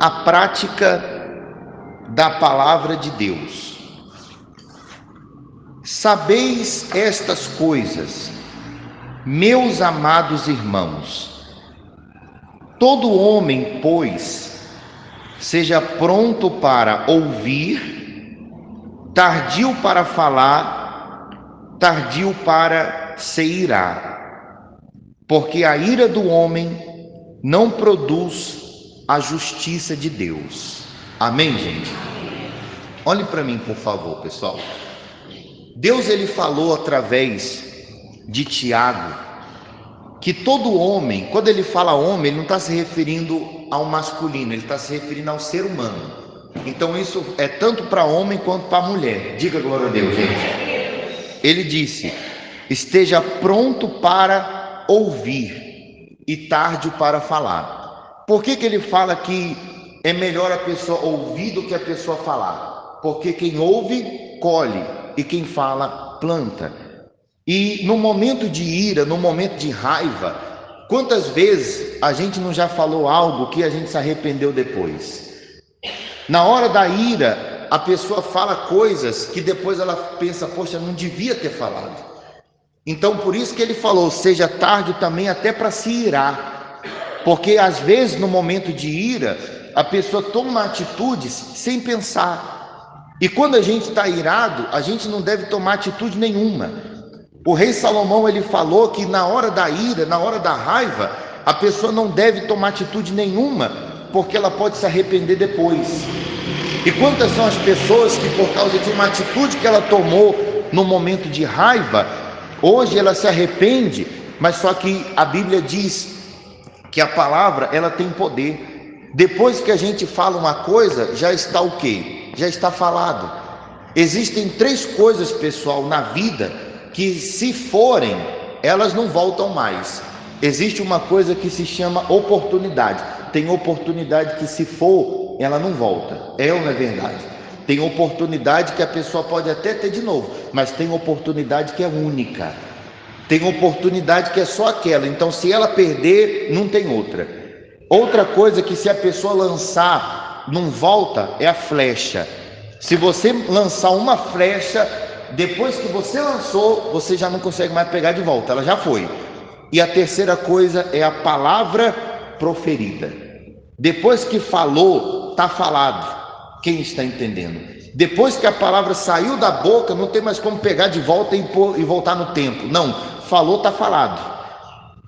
a prática da palavra de Deus. Sabeis estas coisas, meus amados irmãos. Todo homem, pois, seja pronto para ouvir, tardio para falar, tardio para se irar, porque a ira do homem não produz a justiça de Deus. Amém, gente? Olhe para mim, por favor, pessoal. Deus, ele falou através de Tiago que todo homem, quando ele fala homem, ele não está se referindo ao masculino, ele está se referindo ao ser humano. Então isso é tanto para homem quanto para mulher. Diga glória a Deus, gente. Ele disse: esteja pronto para ouvir e tarde para falar. Por que ele fala que é melhor a pessoa ouvir do que a pessoa falar? Porque quem ouve, colhe, e quem fala, planta. E no momento de ira, no momento de raiva, quantas vezes a gente não já falou algo que a gente se arrependeu depois? Na hora da ira, a pessoa fala coisas que depois ela pensa: poxa, não devia ter falado. Então por isso que ele falou: seja tarde também até para se irar. Porque às vezes no momento de ira, a pessoa toma atitudes sem pensar. E quando a gente está irado, a gente não deve tomar atitude nenhuma. O rei Salomão, ele falou que na hora da ira, na hora da raiva, a pessoa não deve tomar atitude nenhuma, porque ela pode se arrepender depois. E quantas são as pessoas que, por causa de uma atitude que ela tomou no momento de raiva, hoje ela se arrepende, mas só que a Bíblia diz que a palavra, ela tem poder. Depois que a gente fala uma coisa, já está o quê? Já está falado. Existem 3 coisas, pessoal, na vida que, se forem, elas não voltam mais. Existe uma coisa que se chama oportunidade. Tem oportunidade que, se for, ela não volta. É ou não é verdade? Tem oportunidade que a pessoa pode até ter de novo, mas tem oportunidade que é única. Tem oportunidade que é só aquela. Então, se ela perder, não tem outra. Outra coisa que, se a pessoa lançar, não volta, é a flecha. Se você lançar uma flecha, depois que você lançou, você já não consegue mais pegar de volta, ela já foi. E a terceira coisa é a palavra proferida. Depois que falou, está falado. Quem está entendendo? Depois que a palavra saiu da boca, não tem mais como pegar de volta e voltar no tempo. Não, falou, está falado.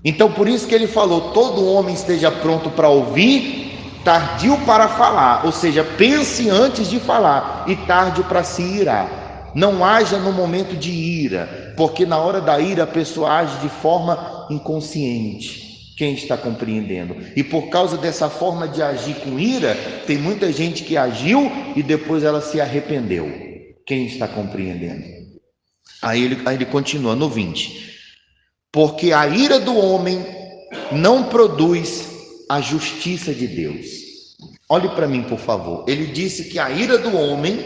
Então por isso que ele falou: todo homem esteja pronto para ouvir, tardio para falar. Ou seja, pense antes de falar, e tardio para se irar. Não haja no momento de ira, porque na hora da ira a pessoa age de forma inconsciente. Quem está compreendendo? E por causa dessa forma de agir com ira, tem muita gente que agiu e depois ela se arrependeu. Quem está compreendendo? Aí ele continua no 20: porque a ira do homem não produz a justiça de Deus. Olhe para mim, por favor. Ele disse que a ira do homem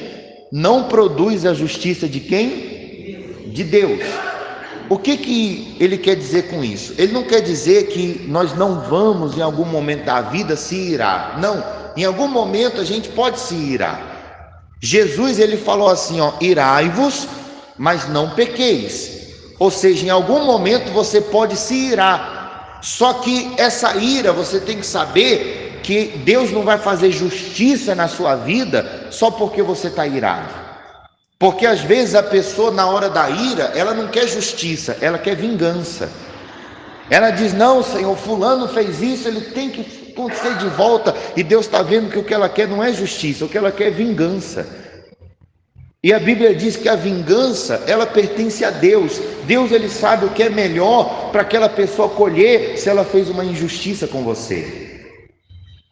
não produz a justiça de quem? De Deus. O que ele quer dizer com isso? Ele não quer dizer que nós não vamos em algum momento da vida se irar. Não, em algum momento a gente pode se irar. Jesus, ele falou assim, irai-vos, mas não pequeis. Ou seja, em algum momento você pode se irar. Só que essa ira, você tem que saber que Deus não vai fazer justiça na sua vida só porque você está irado. Porque às vezes a pessoa, na hora da ira, ela não quer justiça, ela quer vingança. Ela diz: não, Senhor, fulano fez isso, ele tem que acontecer de volta. E Deus está vendo que o que ela quer não é justiça, o que ela quer é vingança. E a Bíblia diz que a vingança, ela pertence a Deus. Deus, ele sabe o que é melhor para aquela pessoa colher se ela fez uma injustiça com você.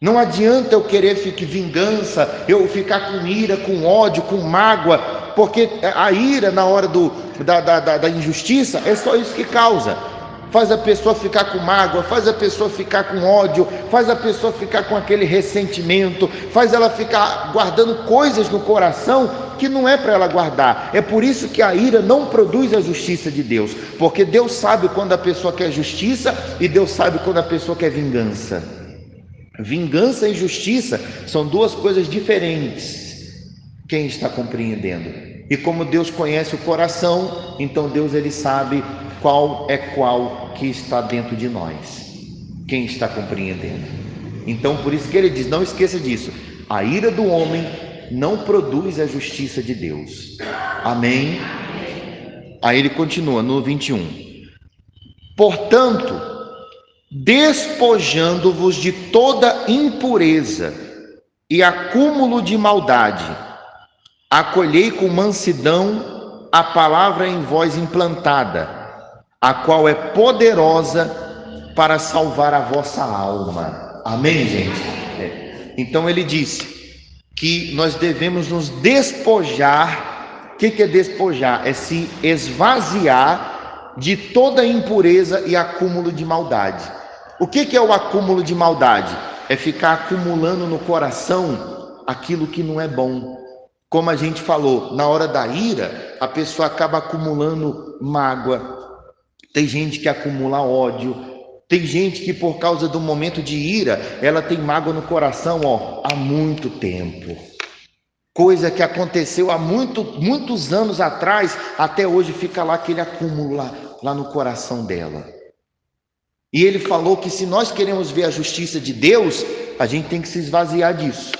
Não adianta eu querer vingança, eu ficar com ira, com ódio, com mágoa, porque a ira na hora da injustiça é só isso que causa. Faz a pessoa ficar com mágoa, faz a pessoa ficar com ódio, faz a pessoa ficar com aquele ressentimento, faz ela ficar guardando coisas no coração que não é para ela guardar. É por isso que a ira não produz a justiça de Deus, porque Deus sabe quando a pessoa quer justiça e Deus sabe quando a pessoa quer vingança. Vingança e justiça são duas coisas diferentes. Quem está compreendendo? E como Deus conhece o coração, então Deus ele sabe qual é qual que está dentro de nós. Quem está compreendendo? Então por isso que ele diz, não esqueça disso, a ira do homem não produz a justiça de Deus. Amém? Aí ele continua no 21. Portanto, despojando-vos de toda impureza e acúmulo de maldade, acolhei com mansidão a palavra em vós implantada, a qual é poderosa para salvar a vossa alma. Amém, gente? Então ele diz que nós devemos nos despojar. O que é despojar? É se esvaziar de toda impureza e acúmulo de maldade. O que é o acúmulo de maldade? É ficar acumulando no coração aquilo que não é bom. Como a gente falou, na hora da ira, a pessoa acaba acumulando mágoa. Tem gente que acumula ódio. Tem gente que por causa do momento de ira, ela tem mágoa no coração, há muito tempo. Coisa que aconteceu há muitos anos atrás, até hoje fica lá aquele acúmulo lá no coração dela. E ele falou que se nós queremos ver a justiça de Deus, a gente tem que se esvaziar disso.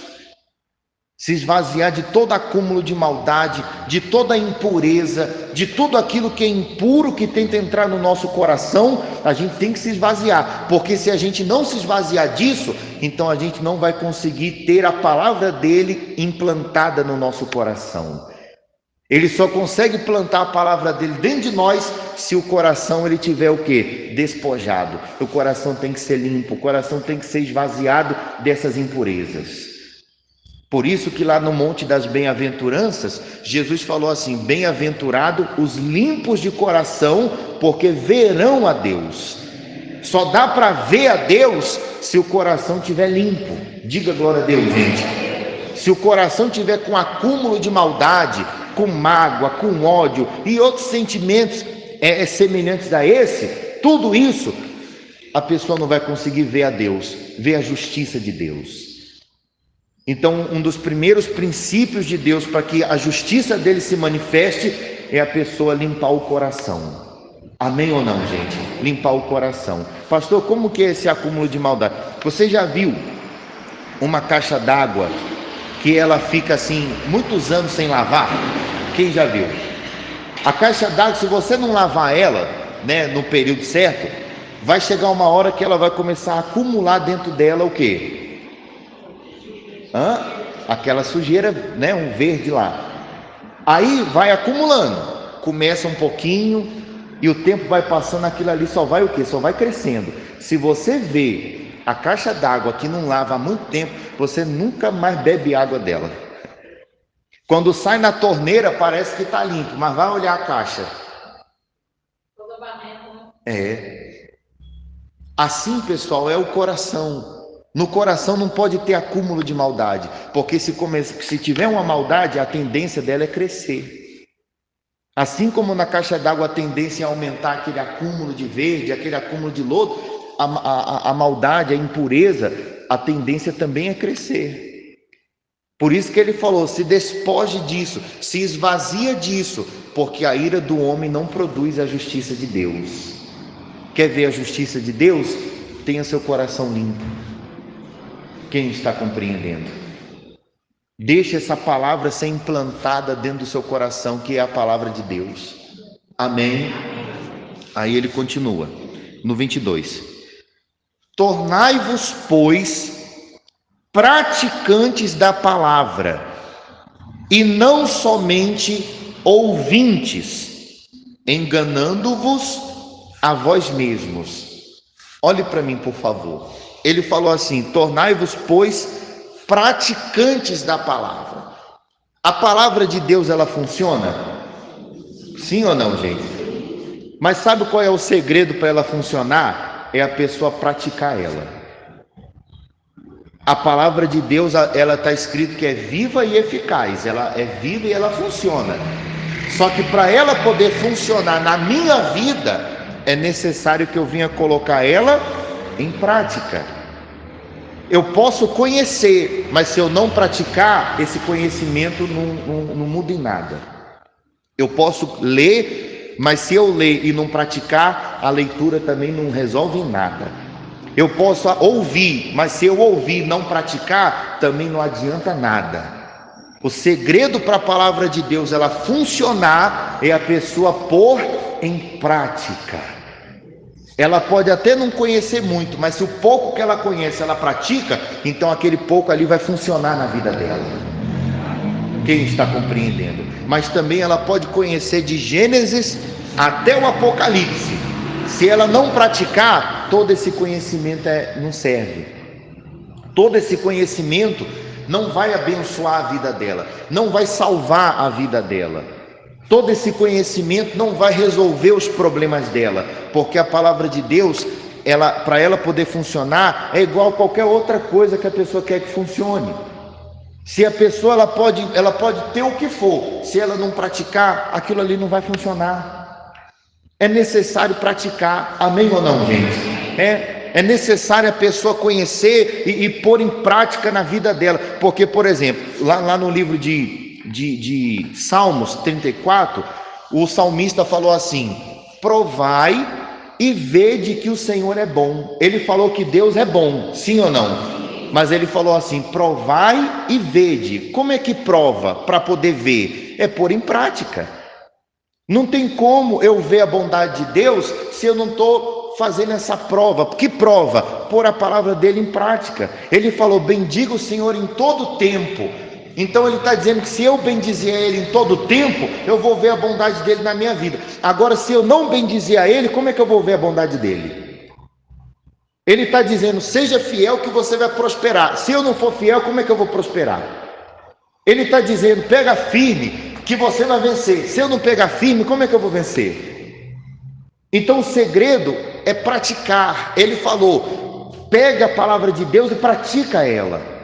Se esvaziar de todo acúmulo de maldade, de toda impureza, de tudo aquilo que é impuro que tenta entrar no nosso coração, a gente tem que se esvaziar, porque se a gente não se esvaziar disso, então a gente não vai conseguir ter a palavra dele implantada no nosso coração. Ele só consegue plantar a palavra dele dentro de nós se o coração ele tiver o quê? Despojado. O coração tem que ser limpo, o coração tem que ser esvaziado dessas impurezas. Por isso que lá no Monte das Bem-aventuranças, Jesus falou assim, bem-aventurado os limpos de coração, porque verão a Deus. Só dá para ver a Deus se o coração estiver limpo. Diga glória a Deus, gente. Se o coração estiver com acúmulo de maldade, com mágoa, com ódio e outros sentimentos semelhantes a esse, tudo isso, a pessoa não vai conseguir ver a Deus, ver a justiça de Deus. Então, um dos primeiros princípios de Deus para que a justiça dele se manifeste é a pessoa limpar o coração. Amém ou não, gente? Limpar o coração. Pastor, como que é esse acúmulo de maldade? Você já viu uma caixa d'água que ela fica assim muitos anos sem lavar? Quem já viu? A caixa d'água, se você não lavar ela, no período certo, vai chegar uma hora que ela vai começar a acumular dentro dela o quê? Aquela sujeira, um verde lá. Aí vai acumulando, começa um pouquinho e o tempo vai passando, aquilo ali só vai o quê? Só vai crescendo. Se você vê a caixa d'água que não lava há muito tempo, você nunca mais bebe água dela. Quando sai na torneira parece que está limpo, mas vai olhar a caixa. Assim, pessoal, é o coração. No coração não pode ter acúmulo de maldade, porque se tiver uma maldade, a tendência dela é crescer. Assim como na caixa d'água a tendência é aumentar aquele acúmulo de verde, aquele acúmulo de lodo, a maldade, a impureza, a tendência também é crescer. Por isso que ele falou, se despoje disso, se esvazia disso, porque a ira do homem não produz a justiça de Deus. Quer ver a justiça de Deus? Tenha seu coração limpo. Quem está compreendendo? Deixe essa palavra ser implantada dentro do seu coração, que é a palavra de Deus. Amém? Aí ele continua, no 22. Tornai-vos, pois, praticantes da palavra, e não somente ouvintes, enganando-vos a vós mesmos. Olhe para mim, por favor. Ele falou assim, tornai-vos, pois, praticantes da palavra. A palavra de Deus, ela funciona? Sim ou não, gente? Mas sabe qual é o segredo para ela funcionar? É a pessoa praticar ela. A palavra de Deus, ela está escrito que é viva e eficaz. Ela é viva e ela funciona. Só que para ela poder funcionar na minha vida, é necessário que eu venha colocar ela em prática. Eu posso conhecer, mas se eu não praticar, esse conhecimento não muda em nada. Eu posso ler, mas se eu ler e não praticar, a leitura também não resolve em nada. Eu posso ouvir, mas se eu ouvir e não praticar, também não adianta nada. O segredo para a palavra de Deus ela funcionar é a pessoa pôr em prática. Ela pode até não conhecer muito, mas se o pouco que ela conhece ela pratica, então aquele pouco ali vai funcionar na vida dela. Quem está compreendendo? Mas também ela pode conhecer de Gênesis até o Apocalipse. Se ela não praticar, todo esse conhecimento não serve. Todo esse conhecimento não vai abençoar a vida dela, não vai salvar a vida dela. Todo esse conhecimento não vai resolver os problemas dela, porque a palavra de Deus, para ela poder funcionar, é igual a qualquer outra coisa que a pessoa quer que funcione. Se a pessoa ela pode ter o que for, se ela não praticar, aquilo ali não vai funcionar. É necessário praticar, amém ou não, gente? É necessário a pessoa conhecer e pôr em prática na vida dela, porque, por exemplo, lá no livro de Salmos 34, o salmista falou assim: provai e vede que o Senhor é bom. Ele falou que Deus é bom, sim ou não? Mas ele falou assim: provai e vede. Como é que prova para poder ver? É pôr em prática. Não tem como eu ver a bondade de Deus se eu não estou fazendo essa prova. Que prova? Pôr a palavra dele em prática. Ele falou: bendiga o Senhor em todo tempo. Então ele está dizendo que se eu bendizer a ele em todo tempo, eu vou ver a bondade dele na minha vida. Agora, se eu não bendizer a ele, como é que eu vou ver a bondade dele? Ele está dizendo: seja fiel que você vai prosperar. Se eu não for fiel, como é que eu vou prosperar? Ele está dizendo: pega firme que você vai vencer. Se eu não pegar firme, como é que eu vou vencer? Então o segredo é praticar. Ele falou: pega a palavra de Deus e pratica ela.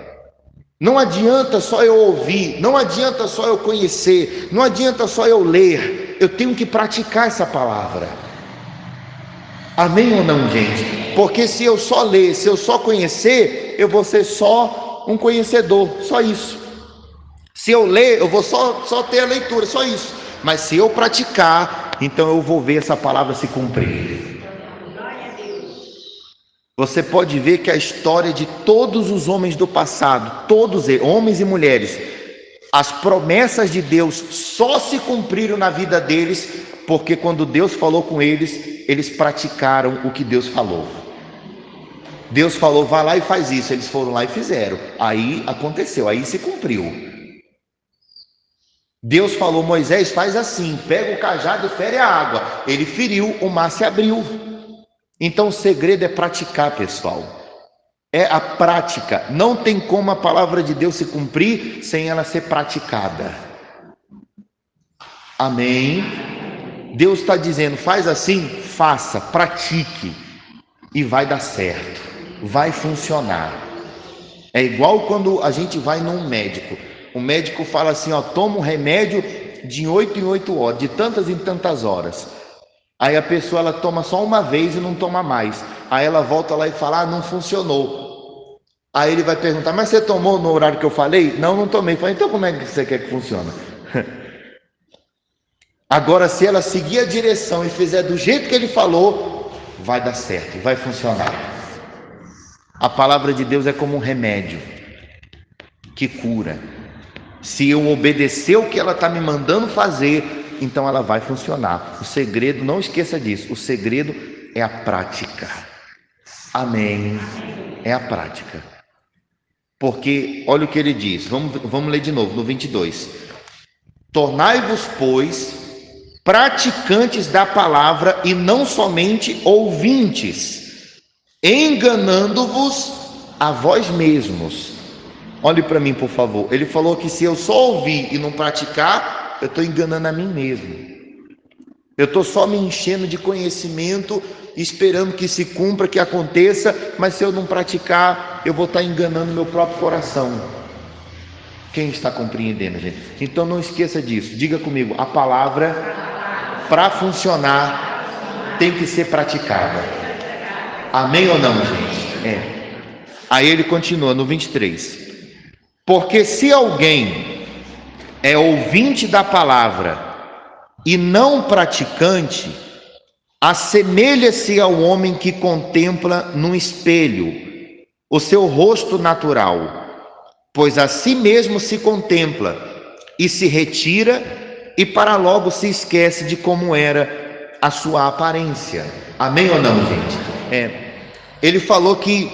Não adianta só eu ouvir, não adianta só eu conhecer, não adianta só eu ler. Eu tenho que praticar essa palavra. Amém ou não, gente? Porque se eu só ler, se eu só conhecer, eu vou ser só um conhecedor, só isso. Se eu ler, eu vou só ter a leitura, só isso. Mas se eu praticar, então eu vou ver essa palavra se cumprir. Você pode ver que a história de todos os homens do passado, todos eles, homens e mulheres, as promessas de Deus só se cumpriram na vida deles, porque quando Deus falou com eles, eles praticaram o que Deus falou. Deus falou: vai lá e faz isso. Eles foram lá e fizeram. Aí aconteceu, aí se cumpriu. Deus falou: Moisés, faz assim, pega o cajado e fere a água. Ele feriu, o mar se abriu. Então o segredo é praticar, pessoal. É a prática. Não tem como a palavra de Deus se cumprir sem ela ser praticada. Amém? Deus está dizendo: faz assim, faça, pratique, e vai dar certo, vai funcionar. É igual quando a gente vai num médico. O médico fala assim: ó, toma um remédio de 8 em 8 horas, de tantas em tantas horas. Aí a pessoa ela toma só uma vez e não toma mais. Aí ela volta lá e fala: ah, não funcionou. Aí ele vai perguntar: mas você tomou no horário que eu falei? Não, não tomei. Fala: então como é que você quer que funcione? Agora, se ela seguir a direção e fizer do jeito que ele falou, vai dar certo, vai funcionar. A palavra de Deus é como um remédio que cura. Se eu obedecer o que ela está me mandando fazer, então ela vai funcionar. O segredo, não esqueça disso, o segredo é a prática. Amém? É a prática. Porque, olha o que ele diz, vamos ler de novo, no 22. Tornai-vos, pois, praticantes da palavra e não somente ouvintes, enganando-vos a vós mesmos. Olhe para mim, por favor. Ele falou que se eu só ouvir e não praticar, eu estou enganando a mim mesmo. Eu estou só me enchendo de conhecimento, esperando que se cumpra, que aconteça, mas se eu não praticar, eu vou estar enganando meu próprio coração. Quem está compreendendo, gente? Então não esqueça disso. Diga comigo: a palavra, para funcionar, tem que ser praticada. Amém ou não, gente? Aí ele continua no 23. Porque se alguém é ouvinte da palavra e não praticante, assemelha-se ao homem que contempla num espelho o seu rosto natural, pois a si mesmo se contempla e se retira e para logo se esquece de como era a sua aparência. Amém ou não, gente? Ele falou que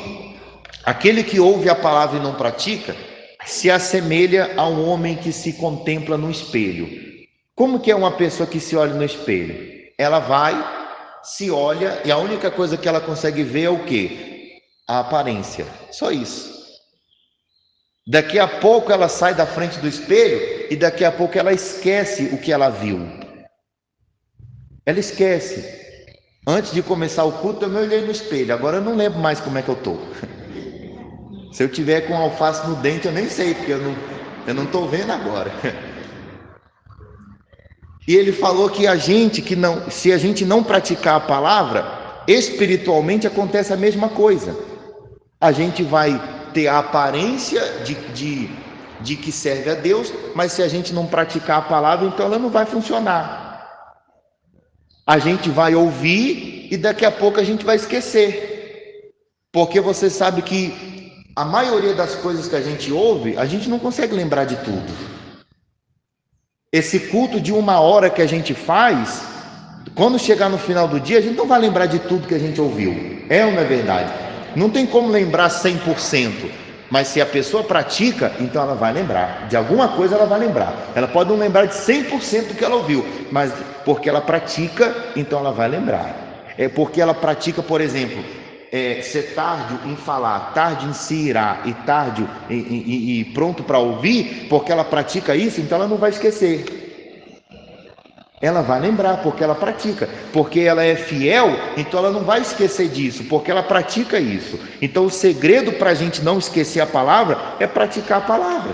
aquele que ouve a palavra e não pratica se assemelha a um homem que se contempla no espelho. Como que é uma pessoa que se olha no espelho? Ela vai, se olha e a única coisa que ela consegue ver é o quê? A aparência, só isso. Daqui a pouco ela sai da frente do espelho e daqui a pouco ela esquece o que ela viu. Ela esquece. Antes de começar o culto eu me olhei no espelho, agora eu não lembro mais como é que eu estou. Se eu tiver com alface no dente, eu nem sei, porque eu não estou vendo agora. E ele falou que se a gente não praticar a palavra, espiritualmente acontece a mesma coisa. A gente vai ter a aparência de que serve a Deus, mas se a gente não praticar a palavra, então ela não vai funcionar. A gente vai ouvir e daqui a pouco a gente vai esquecer. Porque você sabe que a maioria das coisas que a gente ouve, a gente não consegue lembrar de tudo. Esse culto de 1 hora que a gente faz, quando chegar no final do dia, a gente não vai lembrar de tudo que a gente ouviu. É ou não é verdade? Não tem como lembrar 100%. Mas se a pessoa pratica, então ela vai lembrar. De alguma coisa ela vai lembrar. Ela pode não lembrar de 100% do que ela ouviu, mas porque ela pratica, então ela vai lembrar. É porque ela pratica, por exemplo, ser tardio em falar, tardio em se irar e tardio e pronto para ouvir, porque ela pratica isso, então ela não vai esquecer. Ela vai lembrar, porque ela pratica. Porque ela é fiel, então ela não vai esquecer disso, porque ela pratica isso. Então o segredo para a gente não esquecer a palavra é praticar a palavra.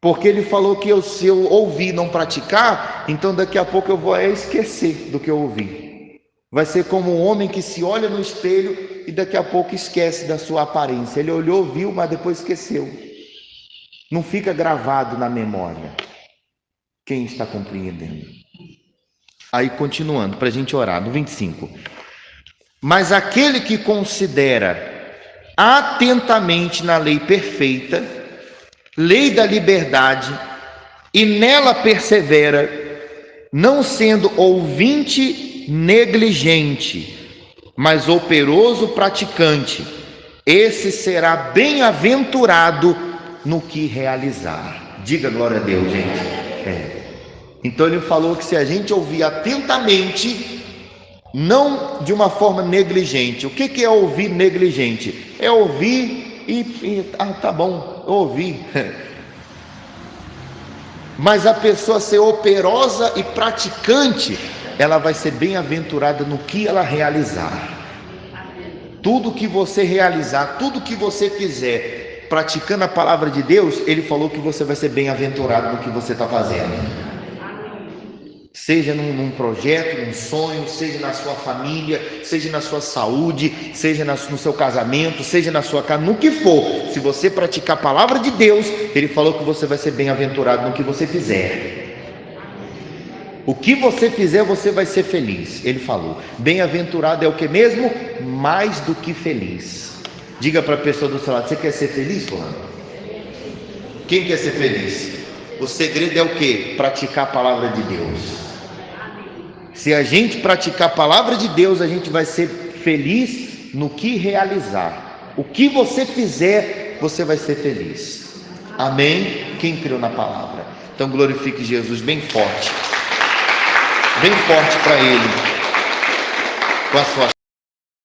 Porque ele falou que se eu ouvir e não praticar, então daqui a pouco eu vou esquecer do que eu ouvi. Vai ser como um homem que se olha no espelho e daqui a pouco esquece da sua aparência. Ele olhou, viu, mas depois esqueceu. Não fica gravado na memória. Quem está compreendendo? Aí continuando, para a gente orar, no 25. Mas aquele que considera atentamente na lei perfeita, lei da liberdade, e nela persevera, não sendo ouvinte negligente, mas operoso praticante, esse será bem-aventurado no que realizar. Diga glória a Deus, gente. Então ele falou que se a gente ouvir atentamente, não de uma forma negligente. O que é ouvir negligente? É ouvir tá bom, eu ouvi. Mas a pessoa ser operosa e praticante, ela vai ser bem-aventurada no que ela realizar. Tudo que você realizar, tudo que você fizer, praticando a palavra de Deus, ele falou que você vai ser bem-aventurado no que você está fazendo. Seja num projeto, num sonho, seja na sua família, seja na sua saúde, seja no seu casamento, seja na sua casa, no que for. Se você praticar a palavra de Deus, ele falou que você vai ser bem-aventurado no que você fizer. O que você fizer, você vai ser feliz. Ele falou. Bem-aventurado é o que mesmo? Mais do que feliz. Diga para a pessoa do seu lado: você quer ser feliz, fulano? Quem quer ser feliz? O segredo é o quê? Praticar a palavra de Deus. Se a gente praticar a palavra de Deus, a gente vai ser feliz no que realizar. O que você fizer, você vai ser feliz. Amém? Quem creu na palavra? Então glorifique Jesus bem forte para Ele, com a sua